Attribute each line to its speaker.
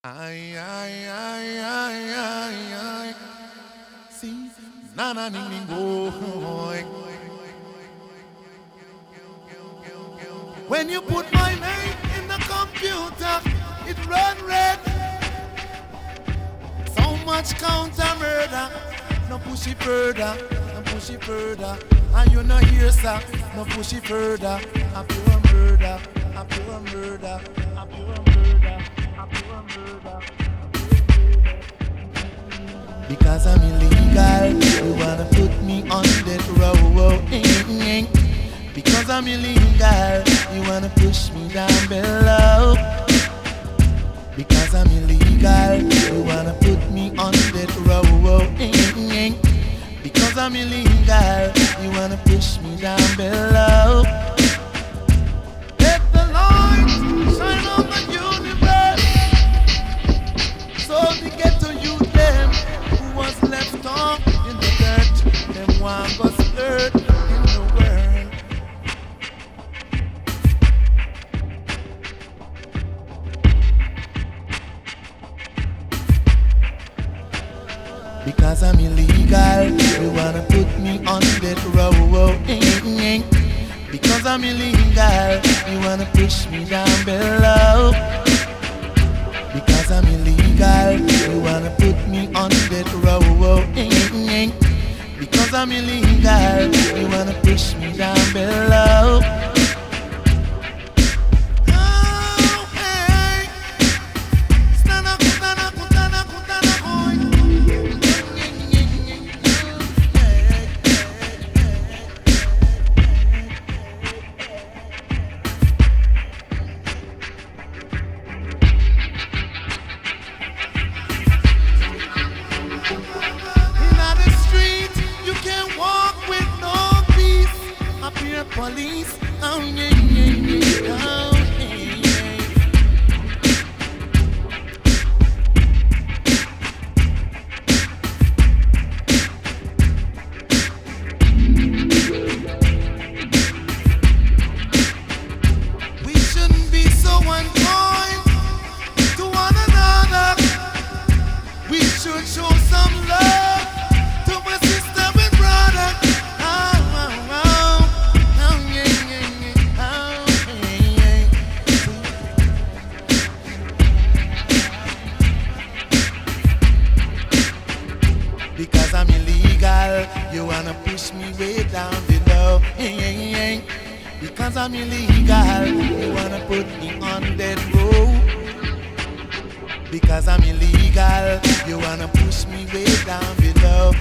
Speaker 1: Ay, ay, ay, ay, ay, ay. See, nana ning ning boy. When you put my name in the computer, it run red. So much counter murder. No push it further, no push it further. And you no hear sir, no push it further. A pure murder, a pure murder, a pure murder, a pure murder. Because I'm illegal, you wanna put me on that row. Because I'm illegal, you wanna push me down below. Because I'm illegal, you wanna put me on that row. Because I'm illegal, you wanna push me down below. Let the light shine on the universe, so the ghetto youth them who was left on in the dirt, them one was hurt in the world. Because I'm illegal, you wanna put me on that row. Because I'm illegal, you wanna push me down below. Because I'm illegal, you wanna put me on that row. Because I'm illegal, you wanna push me down below. Oh, hey. Stand up, stand up, stand up, stand up, boy. In the street, you can't walk with no peace. Up here, police. Oh, yeah, yeah, yeah. Oh, yeah, yeah. We shouldn't be so unkind to one another. We should show some love to my sister and brother. Oh, oh, oh. Oh, yeah, yeah, yeah. Oh, yeah, yeah. Because I'm illegal, you wanna push me way down below. Because I'm illegal, you wanna put me on that road. Because I'm illegal, you wanna push me way down below.